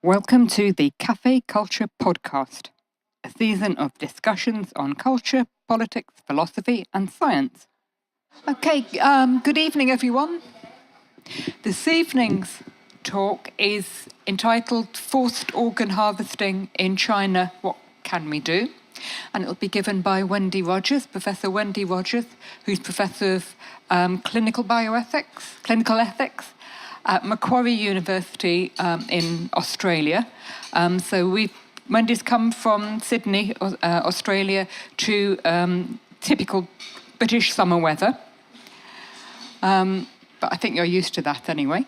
Welcome to the Cafe Culture Podcast, a season of discussions on culture, politics, philosophy, and science. Okay, good evening, everyone. This evening's talk is entitled Forced Organ Harvesting in China, What Can We Do? And it'll be given by Wendy Rogers, Professor Wendy Rogers, who's Professor of clinical ethics at Macquarie University in Australia. Wendy's come from Sydney, Australia, to typical British summer weather. But I think you're used to that anyway.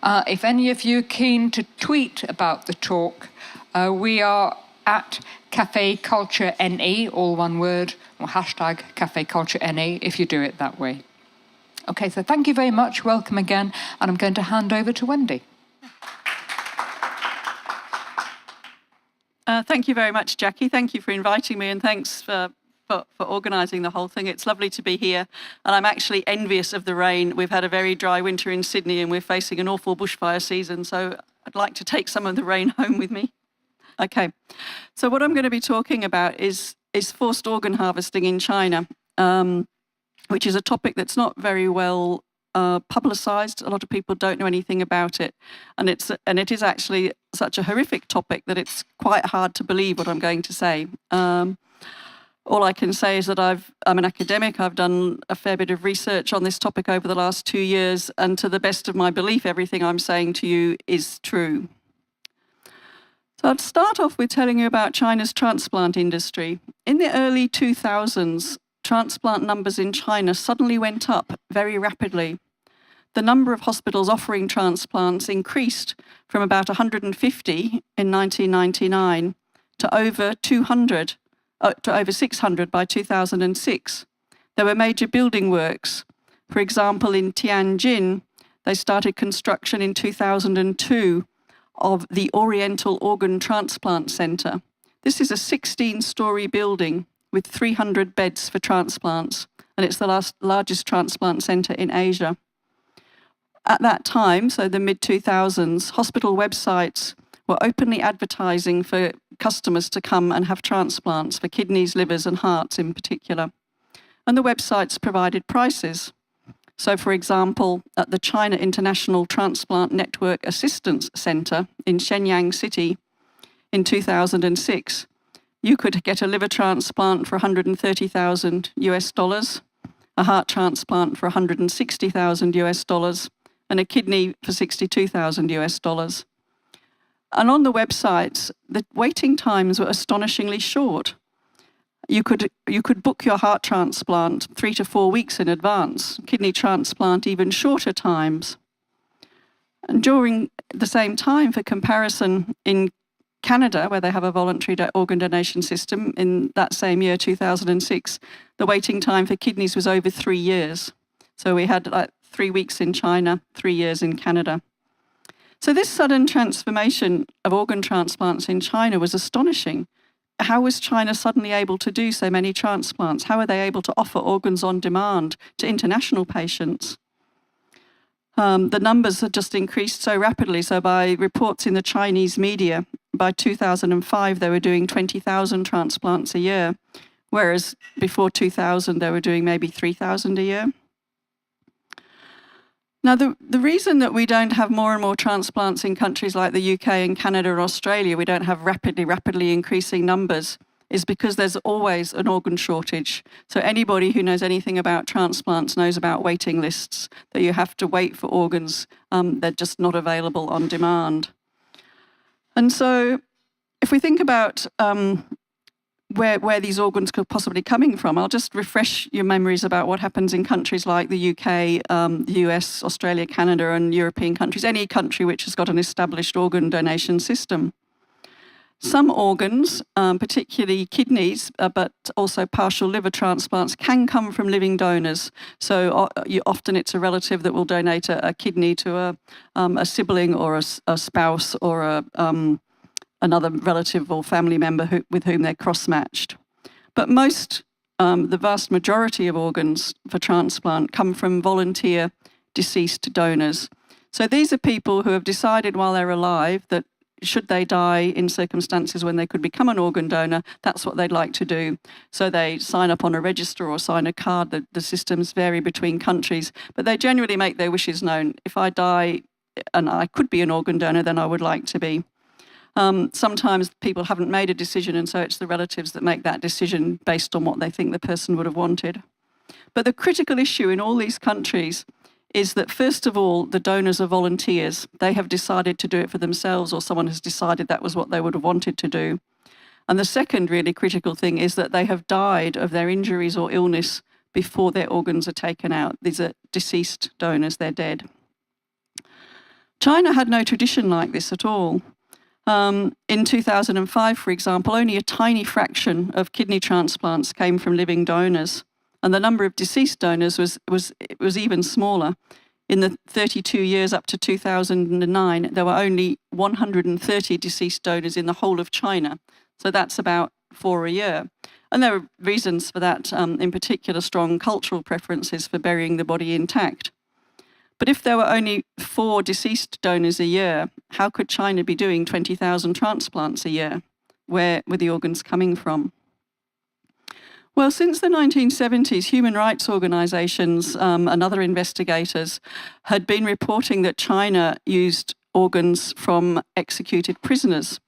If any of you are keen to tweet about the talk, we are at Cafe Culture NE, all one word, or hashtag Cafe Culture NE if you do it that way. Okay, so thank you very much, welcome again, and I'm going to hand over to Wendy. Thank you very much, Jackie. Thank you for inviting me, and thanks for organising the whole thing. It's lovely to be here, and I'm actually envious of the rain. We've had a very dry winter in Sydney, and we're facing an awful bushfire season, so I'd like to take some of the rain home with me. Okay, so what I'm going to be talking about is forced organ harvesting in China, which is a topic that's not very well publicised. A lot of people don't know anything about it, and it is actually such a horrific topic that it's quite hard to believe what I'm going to say. All I can say is that I'm an academic. I've done a fair bit of research on this topic over the last 2 years, and to the best of my belief, everything I'm saying to you is true. So I'd start off with telling you about China's transplant industry. In the early 2000s, transplant numbers in China suddenly went up very rapidly. The number of hospitals offering transplants increased from about 150 in 1999 to over 200, to over 600 by 2006. There were major building works. For example, in Tianjin, they started construction in 2002 of the Oriental Organ Transplant Center. This is a 16-story building with 300 beds for transplants, and it's the largest transplant center in Asia. At that time, so the mid-2000s, hospital websites were openly advertising for customers to come and have transplants for kidneys, livers, and hearts in particular. And the websites provided prices. So, for example, at the China International Transplant Network Assistance Center in Shenyang City in 2006, you could get a liver transplant for $130,000 US, a heart transplant for $160,000 US, and a kidney for $62,000 US. And on the websites, the waiting times were astonishingly short. You could book your heart transplant 3 to 4 weeks in advance, kidney transplant even shorter times. And during the same time, for comparison, in Canada, where they have a voluntary organ donation system, in that same year, 2006, the waiting time for kidneys was over 3 years. So we had like 3 weeks in China, 3 years in Canada. So this sudden transformation of organ transplants in China was astonishing. How was China suddenly able to do so many transplants? How are they able to offer organs on demand to international patients? The numbers had just increased so rapidly. So by reports in the Chinese media, by 2005, they were doing 20,000 transplants a year, whereas before 2000, they were doing maybe 3,000 a year. Now, the reason that we don't have more and more transplants in countries like the UK and Canada and Australia, we don't have rapidly increasing numbers, is because there's always an organ shortage. So anybody who knows anything about transplants knows about waiting lists, that you have to wait for organs, they're just not available on demand. And so if we think about where these organs could possibly coming from, I'll just refresh your memories about what happens in countries like the UK, the US, Australia, Canada, and European countries, any country which has got an established organ donation system. Some organs, particularly kidneys, but also partial liver transplants, can come from living donors. So often it's a relative that will donate a kidney to a sibling or a spouse or another relative or family member with whom they're cross-matched. But the vast majority of organs for transplant come from volunteer deceased donors. So these are people who have decided while they're alive that should they die in circumstances when they could become an organ donor, that's what they'd like to do. So they sign up on a register or sign a card. The systems vary between countries, but they generally make their wishes known. If I die and I could be an organ donor, then I would like to be. Sometimes people haven't made a decision, and so it's the relatives that make that decision based on what they think the person would have wanted. But the critical issue in all these countries is that, first of all, the donors are volunteers. They have decided to do it for themselves, or someone has decided that was what they would have wanted to do. And the second really critical thing is that they have died of their injuries or illness before their organs are taken out. These are deceased donors, they're dead. China had no tradition like this at all. In 2005, for example, only a tiny fraction of kidney transplants came from living donors, and the number of deceased donors was even smaller. In the 32 years up to 2009, there were only 130 deceased donors in the whole of China, so that's about 4 a year. And there are reasons for that, in particular strong cultural preferences for burying the body intact. But if there were only 4 deceased donors a year, how could China be doing 20,000 transplants a year? Where were the organs coming from? Well, since the 1970s, human rights organisations and other investigators had been reporting that China used organs from executed prisoners.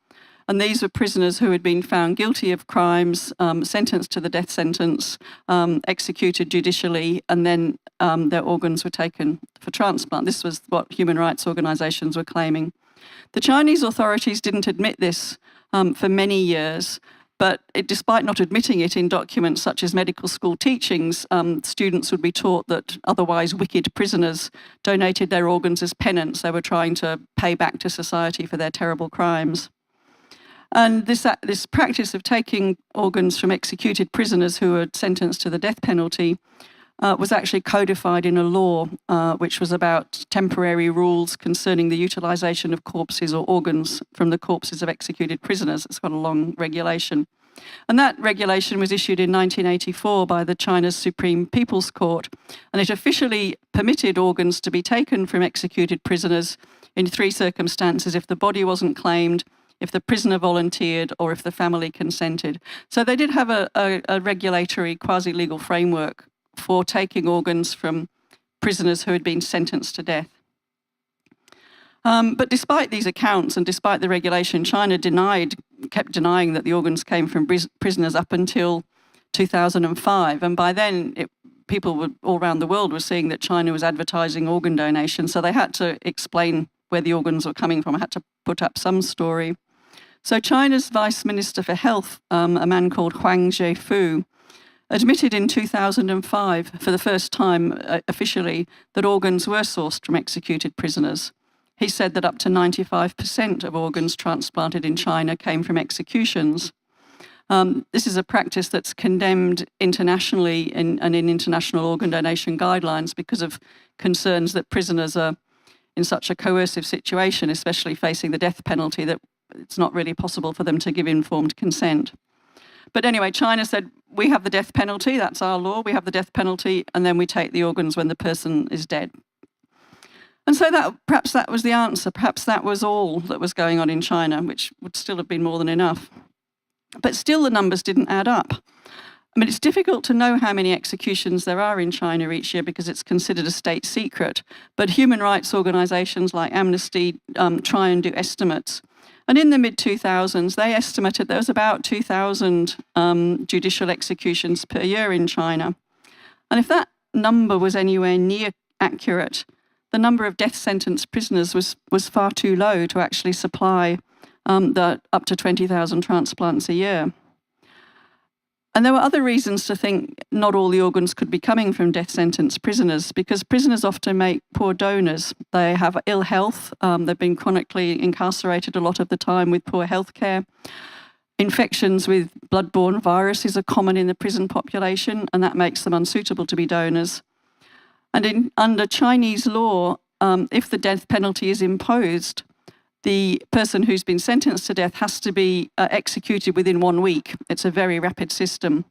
And these were prisoners who had been found guilty of crimes, sentenced to the death sentence, executed judicially, and then their organs were taken for transplant. This was what human rights organisations were claiming. The Chinese authorities didn't admit this for many years, but despite not admitting it in documents such as medical school teachings, students would be taught that otherwise wicked prisoners donated their organs as penance. They were trying to pay back to society for their terrible crimes. And this practice of taking organs from executed prisoners who were sentenced to the death penalty was actually codified in a law which was about temporary rules concerning the utilisation of corpses or organs from the corpses of executed prisoners. It's got a long regulation. And that regulation was issued in 1984 by the China's Supreme People's Court, and it officially permitted organs to be taken from executed prisoners in 3 circumstances: if the body wasn't claimed, if the prisoner volunteered, or if the family consented. So they did have a regulatory quasi-legal framework for taking organs from prisoners who had been sentenced to death. But despite these accounts and despite the regulation, China kept denying that the organs came from prisoners up until 2005. And by then, people all around the world were seeing that China was advertising organ donation. So they had to explain where the organs were coming from. I had to put up some story. So China's Vice Minister for Health, a man called Huang Zhefu, admitted in 2005 for the first time officially that organs were sourced from executed prisoners. He said that up to 95% of organs transplanted in China came from executions. This is a practice that's condemned internationally and in international organ donation guidelines because of concerns that prisoners are in such a coercive situation, especially facing the death penalty, that it's not really possible for them to give informed consent. But anyway, China said, we have the death penalty, that's our law, we have the death penalty, and then we take the organs when the person is dead. And so perhaps that was the answer. Perhaps that was all that was going on in China, which would still have been more than enough. But still the numbers didn't add up. I mean, it's difficult to know how many executions there are in China each year because it's considered a state secret. But human rights organisations like Amnesty try and do estimates. And in the mid-2000s, they estimated there was about 2,000 judicial executions per year in China. And if that number was anywhere near accurate, the number of death sentence prisoners was far too low to actually supply the up to 20,000 transplants a year. And there were other reasons to think not all the organs could be coming from death sentence prisoners, because prisoners often make poor donors. They have ill health. They've been chronically incarcerated a lot of the time with poor health care. Infections with blood-borne viruses are common in the prison population, and that makes them unsuitable to be donors. And under Chinese law, if the death penalty is imposed, the person who's been sentenced to death has to be executed within 1 week. It's a very rapid system.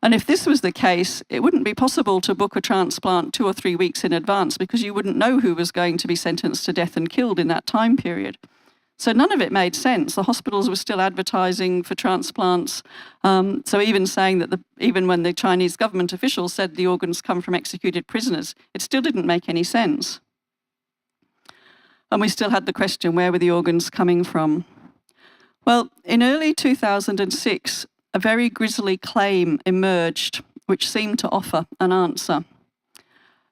And if this was the case, it wouldn't be possible to book a transplant 2 or 3 weeks in advance because you wouldn't know who was going to be sentenced to death and killed in that time period. So none of it made sense. The hospitals were still advertising for transplants. So even saying that even when the Chinese government officials said the organs come from executed prisoners, it still didn't make any sense. And we still had the question, where were the organs coming from? Well, in early 2006, a very grisly claim emerged which seemed to offer an answer.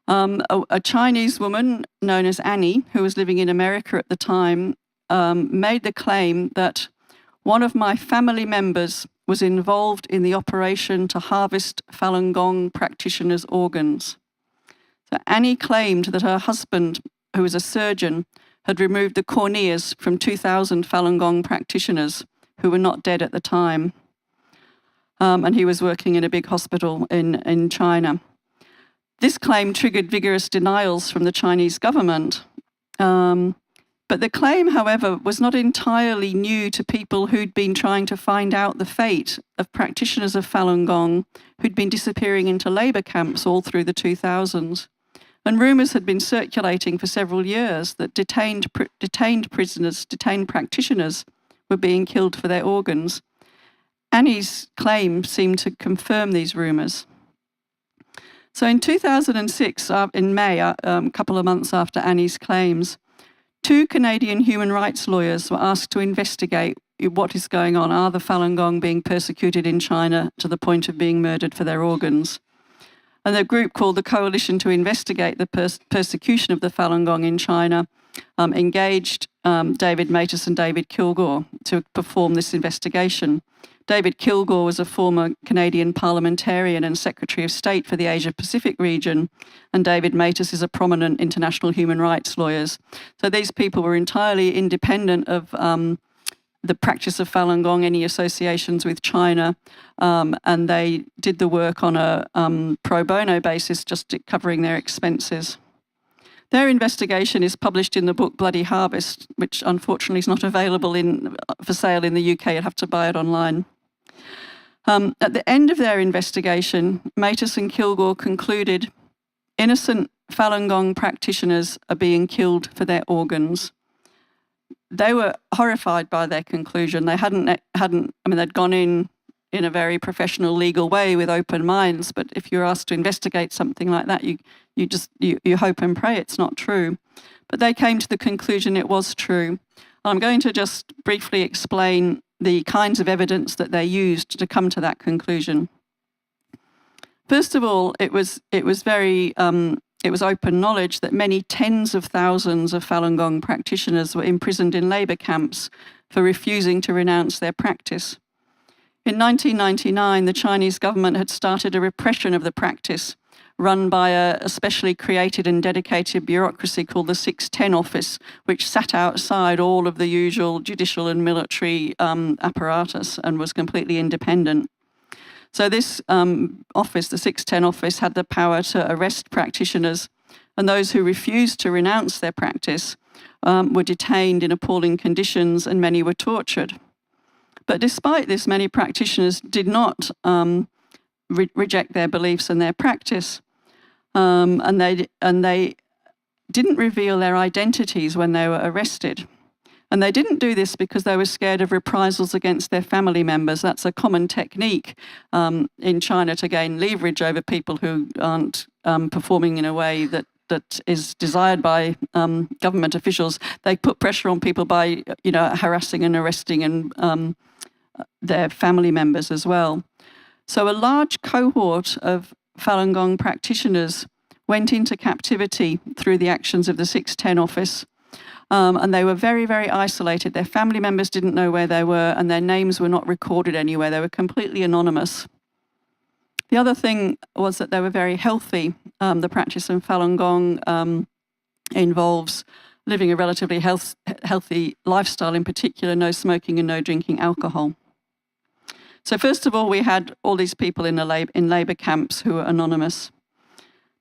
A Chinese woman known as Annie, who was living in America at the time, made the claim that one of my family members was involved in the operation to harvest Falun Gong practitioners' organs. So Annie claimed that her husband, who was a surgeon, had removed the corneas from 2,000 Falun Gong practitioners who were not dead at the time. And he was working in a big hospital in China. This claim triggered vigorous denials from the Chinese government. But the claim, however, was not entirely new to people who'd been trying to find out the fate of practitioners of Falun Gong who'd been disappearing into labour camps all through the 2000s. And rumours had been circulating for several years that detained practitioners were being killed for their organs. Annie's claim seemed to confirm these rumours. So in 2006, in May, a couple of months after Annie's claims, 2 Canadian human rights lawyers were asked to investigate what is going on. Are the Falun Gong being persecuted in China to the point of being murdered for their organs? And a group called the Coalition to Investigate the Persecution of the Falun Gong in China engaged David Matas and David Kilgour to perform this investigation. David Kilgour was a former Canadian parliamentarian and Secretary of State for the Asia-Pacific region, and David Matas is a prominent international human rights lawyer. So these people were entirely independent of the practice of Falun Gong, any associations with China, and they did the work on a pro bono basis, just covering their expenses. Their investigation is published in the book Bloody Harvest, which unfortunately is not available for sale in the UK. You'd have to buy it online. At the end of their investigation, Matas and Kilgour concluded innocent Falun Gong practitioners are being killed for their organs. They were horrified by their conclusion. They they'd gone in a very professional, legal way with open minds, but if you're asked to investigate something like that, you hope and pray it's not true. But they came to the conclusion it was true. I'm going to just briefly explain the kinds of evidence that they used to come to that conclusion. First of all, it was open knowledge that many tens of thousands of Falun Gong practitioners were imprisoned in labour camps for refusing to renounce their practice. In 1999, the Chinese government had started a repression of the practice run by a specially created and dedicated bureaucracy called the 610 Office, which sat outside all of the usual judicial and military apparatus and was completely independent. So this office, the 610 Office, had the power to arrest practitioners, and those who refused to renounce their practice were detained in appalling conditions, and many were tortured. But despite this, many practitioners did not reject their beliefs and their practice. And they didn't reveal their identities when they were arrested. And they didn't do this because they were scared of reprisals against their family members. That's a common technique in China to gain leverage over people who aren't performing in a way that is desired by government officials. They put pressure on people by harassing and arresting and their family members as well. So a large cohort of Falun Gong practitioners went into captivity through the actions of the 610 Office, and they were very, very isolated. Their family members didn't know where they were, and their names were not recorded anywhere. They were completely anonymous. The other thing was that they were very healthy. The practice of Falun Gong involves living a relatively healthy lifestyle, in particular no smoking and no drinking alcohol. So first of all, we had all these people in labour camps who were anonymous.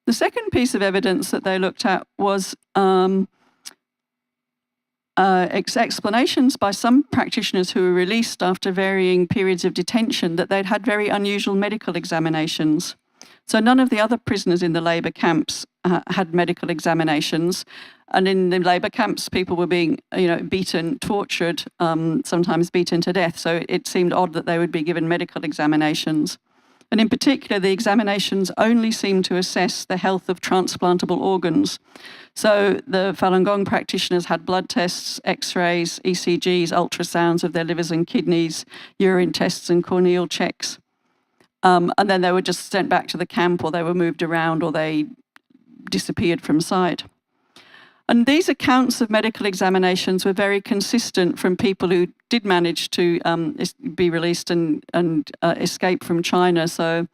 The second piece of evidence that they looked at was explanations by some practitioners who were released after varying periods of detention that they'd had very unusual medical examinations. So none of the other prisoners in the labour camps had medical examinations. And in the labour camps, people were being, beaten, tortured, sometimes beaten to death. So it seemed odd that they would be given medical examinations. And in particular, the examinations only seemed to assess the health of transplantable organs. So the Falun Gong practitioners had blood tests, X-rays, ECGs, ultrasounds of their livers and kidneys, urine tests and corneal checks. And then they were just sent back to the camp, or they were moved around, or they disappeared from sight. And these accounts of medical examinations were very consistent from people who did manage to be released and escape from China. So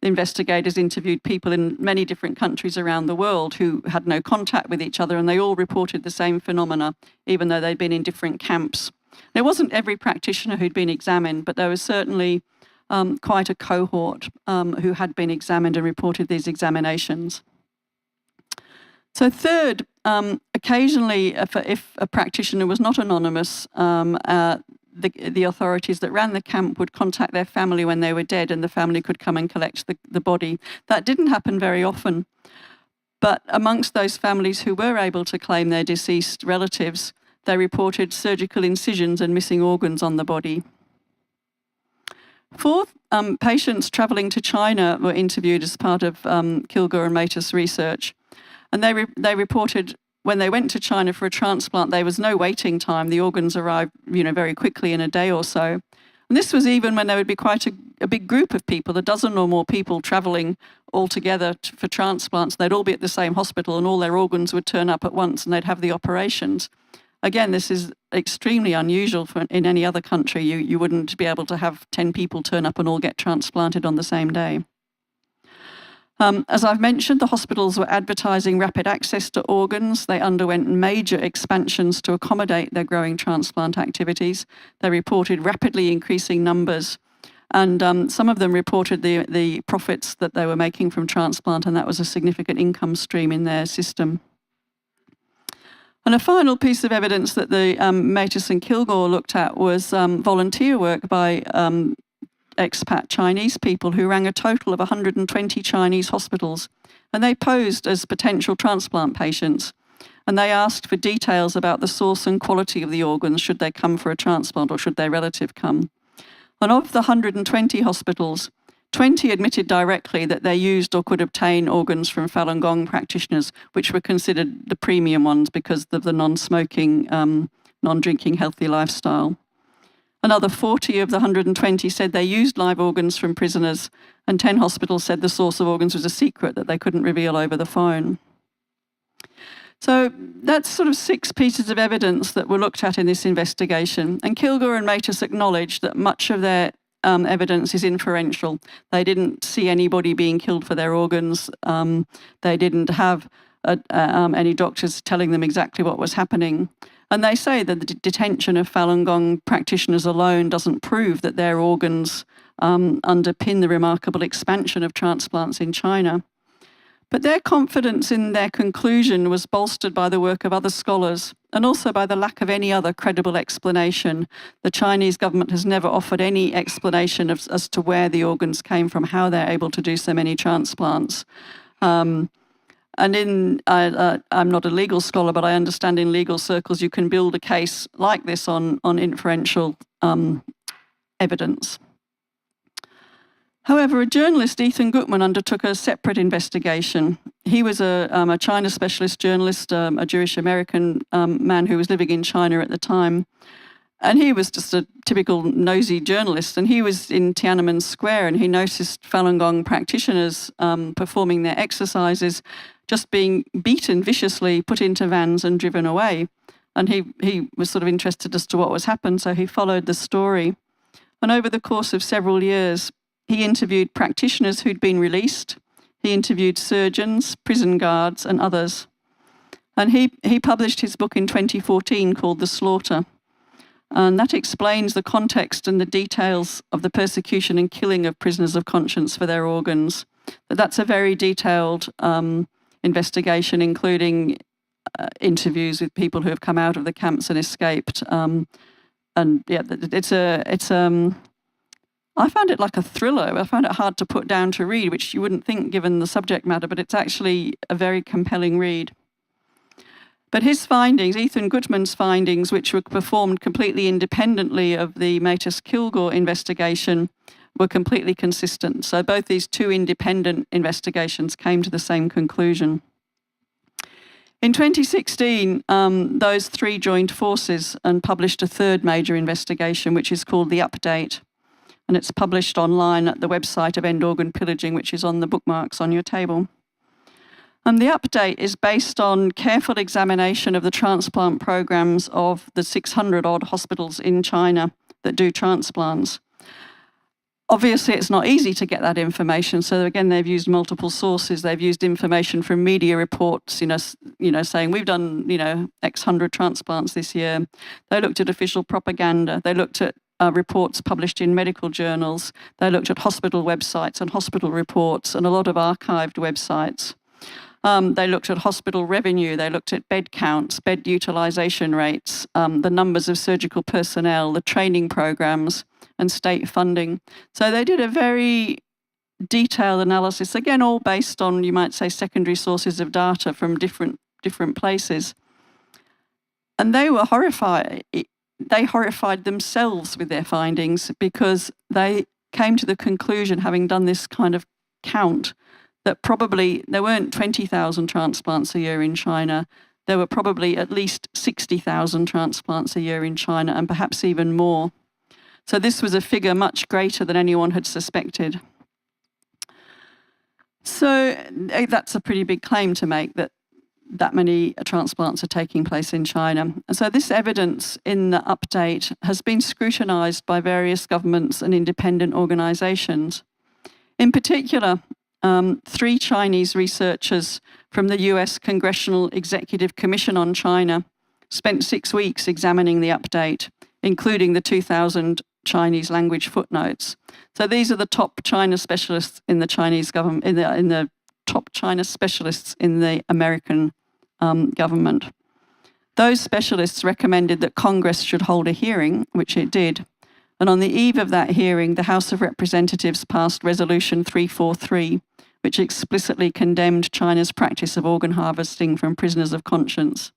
the investigators interviewed people in many different countries around the world who had no contact with each other, and they all reported the same phenomena, even though they'd been in different camps. It wasn't every practitioner who'd been examined, but there was certainly quite a cohort who had been examined and reported these examinations. So third, occasionally, if a practitioner was not anonymous, the authorities that ran the camp would contact their family when they were dead, and the family could come and collect the body. That didn't happen very often. But amongst those families who were able to claim their deceased relatives, they reported surgical incisions and missing organs on the body. Fourth, patients travelling to China were interviewed as part of Kilgore and Matus research. And they reported when they went to China for a transplant, there was no waiting time. The organs arrived, very quickly in a day or so. And this was even when there would be quite a big group of people, a dozen or more people travelling all together for transplants. They'd all be at the same hospital, and all their organs would turn up at once, and they'd have the operations. Again, this is extremely unusual in any other country. You wouldn't be able to have 10 people turn up and all get transplanted on the same day. As I've mentioned, the hospitals were advertising rapid access to organs. They underwent major expansions to accommodate their growing transplant activities. They reported rapidly increasing numbers. And some of them reported the profits that they were making from transplant, and that was a significant income stream in their system. And a final piece of evidence that the Matus and Kilgore looked at was volunteer work by expat Chinese people who rang a total of 120 Chinese hospitals, and they posed as potential transplant patients. And they asked for details about the source and quality of the organs, should they come for a transplant or should their relative come. And of the 120 hospitals, 20 admitted directly that they used or could obtain organs from Falun Gong practitioners, which were considered the premium ones because of the non-smoking, non-drinking healthy lifestyle. Another 40 of the 120 said they used live organs from prisoners, and 10 hospitals said the source of organs was a secret that they couldn't reveal over the phone. So that's sort of 6 pieces of evidence that were looked at in this investigation. And Kilgore and Matus acknowledged that much of their evidence is inferential. They didn't see anybody being killed for their organs. They didn't have any doctors telling them exactly what was happening. And they say that the detention of Falun Gong practitioners alone doesn't prove that their organs underpin the remarkable expansion of transplants in China. But their confidence in their conclusion was bolstered by the work of other scholars, and also by the lack of any other credible explanation. The Chinese government has never offered any explanation as to where the organs came from, how they're able to do so many transplants. And I'm not a legal scholar, but I understand in legal circles you can build a case like this on inferential evidence. However, a journalist, Ethan Gutmann, undertook a separate investigation. He was a China specialist journalist, a Jewish-American man who was living in China at the time. And he was just a typical nosy journalist. And he was in Tiananmen Square, and he noticed Falun Gong practitioners performing their exercises, just being beaten viciously, put into vans and driven away. And he was sort of interested as to what was happened, so he followed the story. And over the course of several years, he interviewed practitioners who'd been released. He interviewed surgeons, prison guards, and others. And he published his book in 2014 called The Slaughter. And that explains the context and the details of the persecution and killing of prisoners of conscience for their organs. But that's a very detailed investigation, including interviews with people who have come out of the camps and escaped. And yeah, I found it like a thriller. I found it hard to put down to read, which you wouldn't think given the subject matter, but it's actually a very compelling read. But his findings, Ethan Gutmann's findings, which were performed completely independently of the Matus-Kilgore investigation, were completely consistent. So both these two independent investigations came to the same conclusion. In 2016, those three joined forces and published a third major investigation, which is called The Update. And it's published online at the website of End Organ Pillaging, which is on the bookmarks on your table. And the update is based on careful examination of the transplant programs of the 600-odd hospitals in China that do transplants. Obviously, it's not easy to get that information. So again, they've used multiple sources. They've used information from media reports, saying we've done, X hundred transplants this year. They looked at official propaganda. They looked at reports published in medical journals. They looked at hospital websites and hospital reports and a lot of archived websites. They looked at hospital revenue. They looked at bed counts, bed utilisation rates, the numbers of surgical personnel, the training programs, and state funding. So they did a very detailed analysis, again, all based on, you might say, secondary sources of data from different places. And they were horrified. They horrified themselves with their findings because they came to the conclusion, having done this kind of count, that probably there weren't 20,000 transplants a year in China. There were probably at least 60,000 transplants a year in China, and perhaps even more. So this was a figure much greater than anyone had suspected. So that's a pretty big claim to make, that many transplants are taking place in China. And so this evidence in the update has been scrutinised by various governments and independent organisations. In particular, 3 Chinese researchers from the US Congressional Executive Commission on China spent 6 weeks examining the update, including the 2,000 Chinese language footnotes. So these are the top China specialists in the Chinese government, in the top China specialists in the American government. Those specialists recommended that Congress should hold a hearing, which it did. And on the eve of that hearing, the House of Representatives passed Resolution 343, which explicitly condemned China's practice of organ harvesting from prisoners of conscience.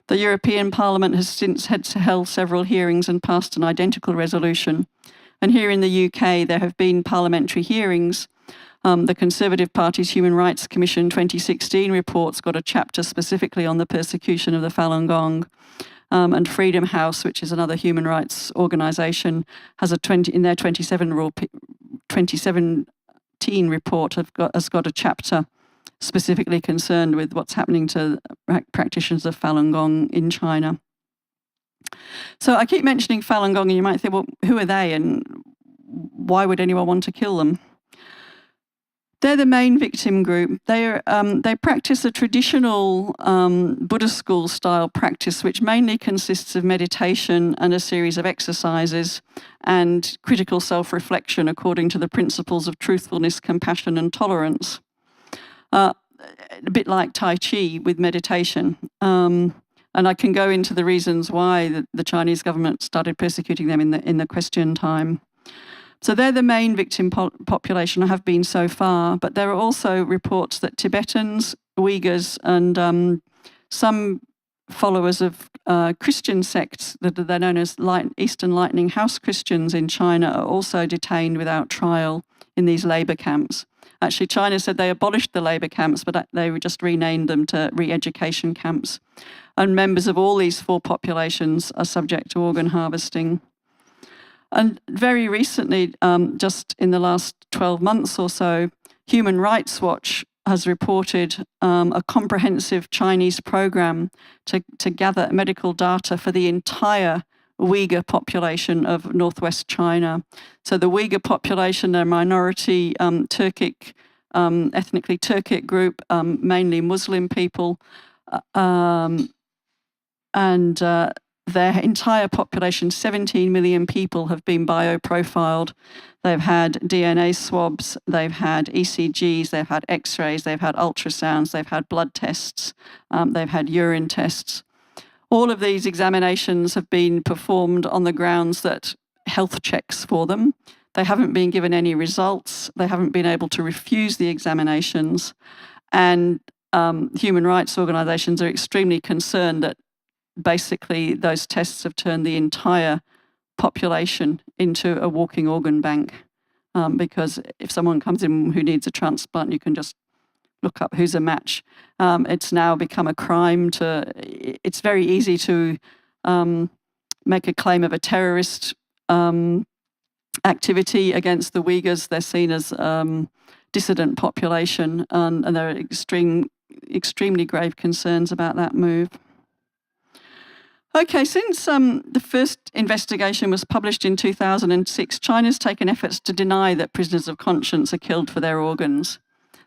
The European Parliament has since held several hearings and passed an identical resolution. And here in the UK, there have been parliamentary hearings. The Conservative Party's Human Rights Commission 2016 report's got a chapter specifically on the persecution of the Falun Gong. And Freedom House, which is another human rights organisation, has in their 2017 report has got a chapter specifically concerned with what's happening to practitioners of Falun Gong in China. So I keep mentioning Falun Gong, and you might think, well, who are they and why would anyone want to kill them? They're the main victim group. They practice a traditional Buddhist school style practice, which mainly consists of meditation and a series of exercises and critical self-reflection according to the principles of truthfulness, compassion, and tolerance. A bit like Tai Chi with meditation. And I can go into the reasons why the Chinese government started persecuting them in the question time. So they're the main victim population, have been so far, but there are also reports that Tibetans, Uyghurs, and some followers of Christian sects that they're known as Eastern Lightning House Christians in China are also detained without trial in these labour camps. Actually, China said they abolished the labour camps, but they just renamed them to re-education camps. And members of all these 4 populations are subject to organ harvesting. And very recently, just in the last 12 months or so, Human Rights Watch has reported a comprehensive Chinese program to gather medical data for the entire Uyghur population of northwest China. So the Uyghur population, they're a minority Turkic, ethnically Turkic group, mainly Muslim people, and their entire population, 17 million people, have been bioprofiled. They've had DNA swabs, they've had ECGs, they've had X-rays, they've had ultrasounds, they've had blood tests, they've had urine tests. All of these examinations have been performed on the grounds that health checks for them. They haven't been given any results. They haven't been able to refuse the examinations. And human rights organisations are extremely concerned that basically those tests have turned the entire population into a walking organ bank. Because if someone comes in who needs a transplant, you can just look up who's a match. It's now become a crime it's very easy to make a claim of a terrorist activity against the Uyghurs. They're seen as dissident population, and there are extremely grave concerns about that move. Okay, since the first investigation was published in 2006, China's taken efforts to deny that prisoners of conscience are killed for their organs.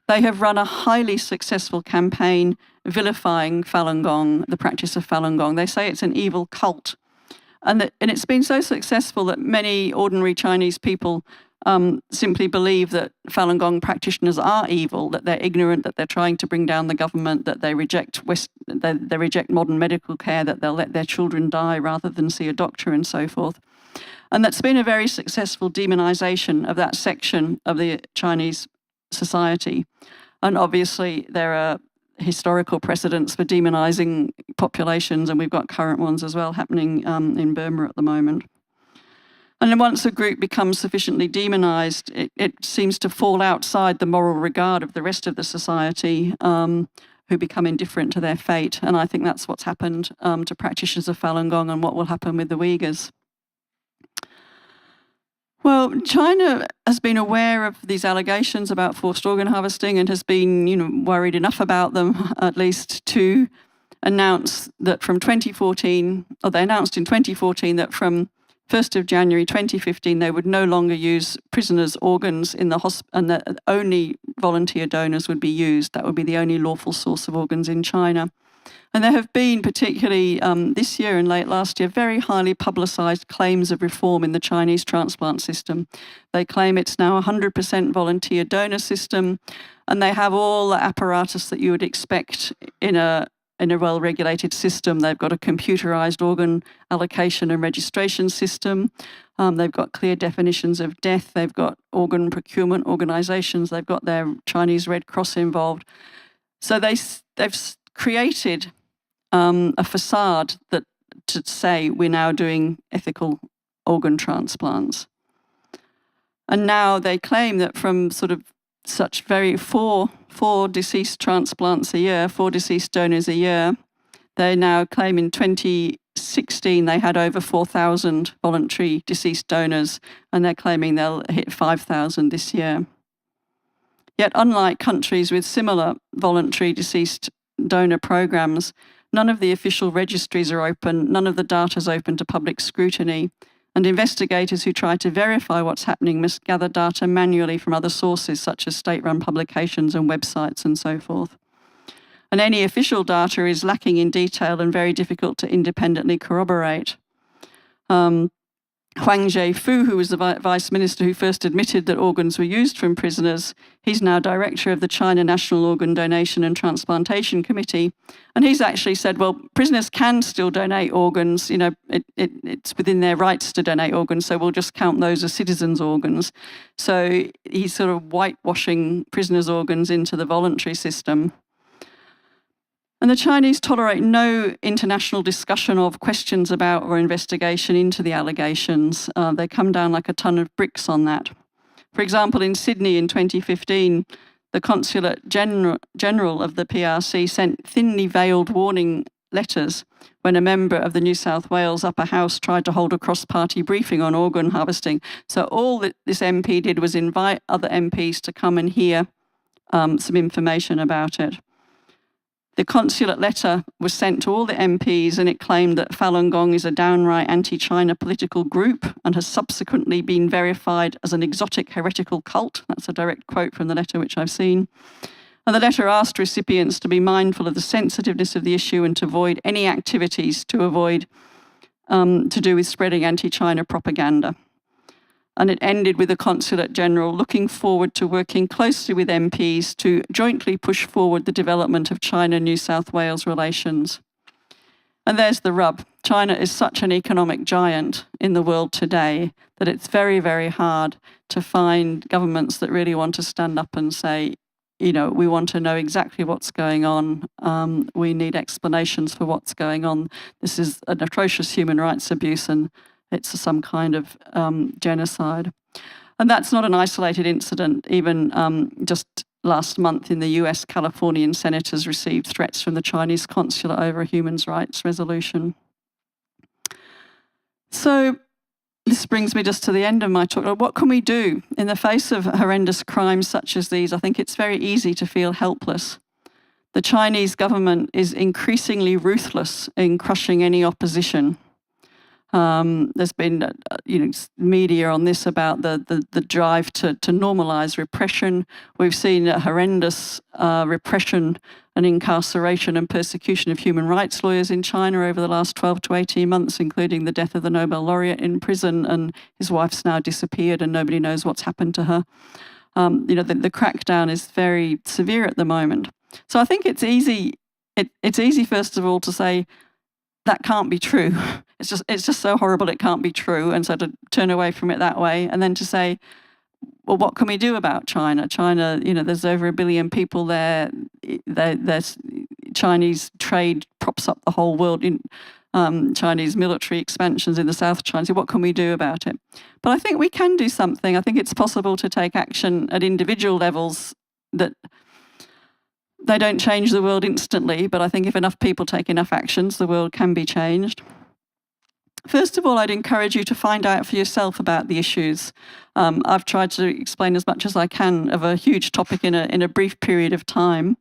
They have run a highly successful campaign vilifying Falun Gong, the practice of Falun Gong. They say it's an evil cult. And it's been so successful that many ordinary Chinese people simply believe that Falun Gong practitioners are evil, that they're ignorant, that they're trying to bring down the government, that they reject they reject modern medical care, that they'll let their children die rather than see a doctor and so forth. And that's been a very successful demonization of that section of the Chinese society. And obviously there are historical precedents for demonizing populations, and we've got current ones as well happening in Burma at the moment. And then once a group becomes sufficiently demonized, it seems to fall outside the moral regard of the rest of the society, who become indifferent to their fate. And I think that's what's happened to practitioners of Falun Gong, and what will happen with the Uyghurs. Well, China has been aware of these allegations about forced organ harvesting and has been, worried enough about them, at least, to announce that from 2014, or they announced in 2014 that from 1st of January 2015, they would no longer use prisoners' organs in the hospital, and that only volunteer donors would be used. That would be the only lawful source of organs in China. And there have been, particularly this year and late last year, very highly publicised claims of reform in the Chinese transplant system. They claim it's now a 100% volunteer donor system, and they have all the apparatus that you would expect in a well-regulated system. They've got a computerised organ allocation and registration system. They've got clear definitions of death. They've got organ procurement organisations. They've got their Chinese Red Cross involved. So they've created a facade to say we're now doing ethical organ transplants. And now they claim that from sort of such four deceased transplants a year, 4 deceased donors a year, they now claim in 2016 they had over 4,000 voluntary deceased donors, and they're claiming they'll hit 5,000 this year. Yet unlike countries with similar voluntary deceased donor programs, none of the official registries are open, none of the data is open to public scrutiny, and investigators who try to verify what's happening must gather data manually from other sources such as state-run publications and websites and so forth. And any official data is lacking in detail and very difficult to independently corroborate. Huang Zhefu, who was the vice minister who first admitted that organs were used from prisoners, he's now director of the China National Organ Donation and Transplantation Committee. And he's actually said, well, prisoners can still donate organs, it's within their rights to donate organs, so we'll just count those as citizens' organs. So he's sort of whitewashing prisoners' organs into the voluntary system. And the Chinese tolerate no international discussion of questions about or investigation into the allegations. They come down like a ton of bricks on that. For example, in Sydney in 2015, the Consulate General of the PRC sent thinly veiled warning letters when a member of the New South Wales Upper House tried to hold a cross-party briefing on organ harvesting. So all that this MP did was invite other MPs to come and hear some information about it. The consulate letter was sent to all the MPs, and it claimed that Falun Gong is a downright anti-China political group and has subsequently been verified as an exotic heretical cult. That's a direct quote from the letter which I've seen. And the letter asked recipients to be mindful of the sensitiveness of the issue and to avoid any activities to do with spreading anti-China propaganda. And it ended with the Consulate General looking forward to working closely with MPs to jointly push forward the development of China-New South Wales relations. And there's the rub. China is such an economic giant in the world today that it's very, very hard to find governments that really want to stand up and say, we want to know exactly what's going on. We need explanations for what's going on. This is an atrocious human rights abuse, and it's some kind of genocide. And that's not an isolated incident. Even just last month in the US, Californian senators received threats from the Chinese consulate over a human rights resolution. So this brings me just to the end of my talk. What can we do in the face of horrendous crimes such as these? I think it's very easy to feel helpless. The Chinese government is increasingly ruthless in crushing any opposition. There's been media on this about the drive to normalise repression. We've seen a horrendous repression and incarceration and persecution of human rights lawyers in China over the last 12 to 18 months, including the death of the Nobel laureate in prison, and his wife's now disappeared and nobody knows what's happened to her. The crackdown is very severe at the moment. So I think it's easy. It's easy, first of all, to say that can't be true. It's just so horrible it can't be true, and so to turn away from it that way, and then to say, well, what can we do about China? China, there's over 1 billion people there. There's Chinese trade props up the whole world. Chinese military expansions in the South China. So what can we do about it? But I think we can do something. I think it's possible to take action at individual levels that they don't change the world instantly, but I think if enough people take enough actions, the world can be changed. First of all, I'd encourage you to find out for yourself about the issues. I've tried to explain as much as I can of a huge topic in a brief period of time,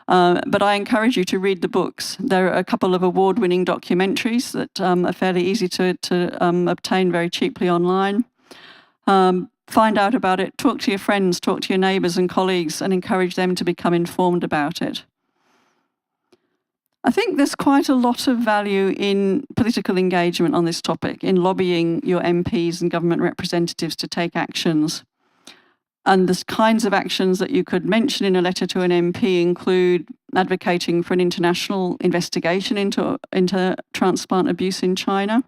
but I encourage you to read the books. There are a couple of award-winning documentaries that are fairly easy to obtain very cheaply online. Find out about it, talk to your friends, talk to your neighbours and colleagues, and encourage them to become informed about it. I think there's quite a lot of value in political engagement on this topic, in lobbying your MPs and government representatives to take actions. And the kinds of actions that you could mention in a letter to an MP include advocating for an international investigation into transplant abuse in China,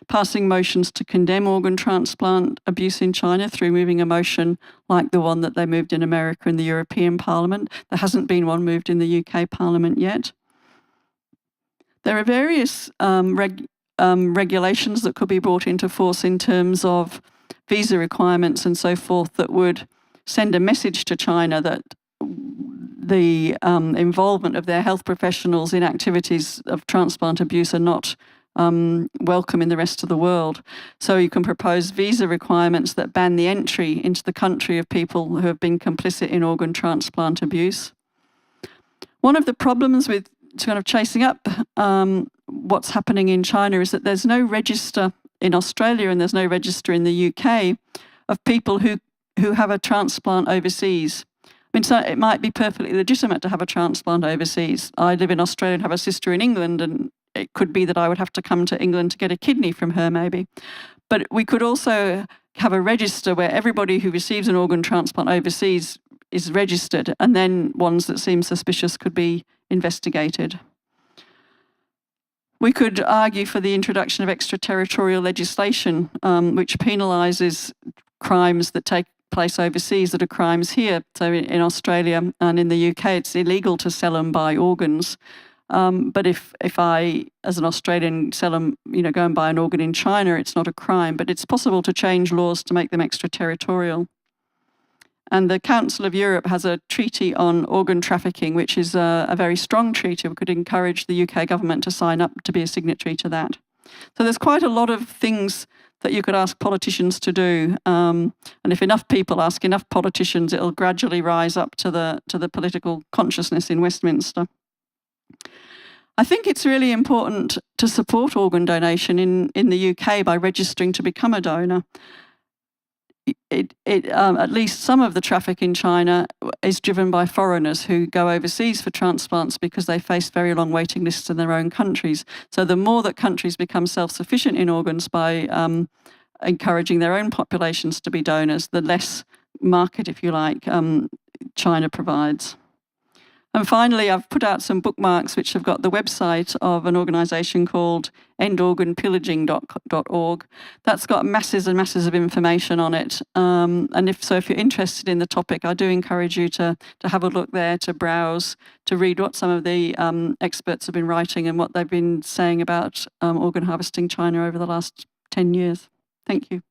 passing motions to condemn organ transplant abuse in China through moving a motion like the one that they moved in America in the European Parliament. There hasn't been one moved in the UK Parliament yet. There are various regulations that could be brought into force in terms of visa requirements and so forth that would send a message to China that the involvement of their health professionals in activities of transplant abuse are not welcome in the rest of the world. So you can propose visa requirements that ban the entry into the country of people who have been complicit in organ transplant abuse. One of the problems with kind of chasing up what's happening in China is that there's no register in Australia and there's no register in the UK of people who have a transplant overseas. I mean, so it might be perfectly legitimate to have a transplant overseas. I live in Australia and have a sister in England, and it could be that I would have to come to England to get a kidney from her maybe. But we could also have a register where everybody who receives an organ transplant overseas is registered, and then ones that seem suspicious could be investigated. We could argue for the introduction of extraterritorial legislation, which penalises crimes that take place overseas that are crimes here. So in Australia and in the UK, it's illegal to sell and buy organs. But if I, as an Australian, sell them, go and buy an organ in China, it's not a crime. But it's possible to change laws to make them extraterritorial. And the Council of Europe has a treaty on organ trafficking, which is a very strong treaty. We could encourage the UK government to sign up to be a signatory to that. So there's quite a lot of things that you could ask politicians to do. And if enough people ask enough politicians, it'll gradually rise up to the political consciousness in Westminster. I think it's really important to support organ donation in the UK by registering to become a donor. At least some of the traffic in China is driven by foreigners who go overseas for transplants because they face very long waiting lists in their own countries. So the more that countries become self-sufficient in organs by encouraging their own populations to be donors, the less market, if you like, China provides. And finally, I've put out some bookmarks which have got the website of an organisation called endorganpillaging.org. That's got masses and masses of information on it. And if you're interested in the topic, I do encourage you to have a look there, to browse, to read what some of the experts have been writing and what they've been saying about organ harvesting China over the last 10 years. Thank you.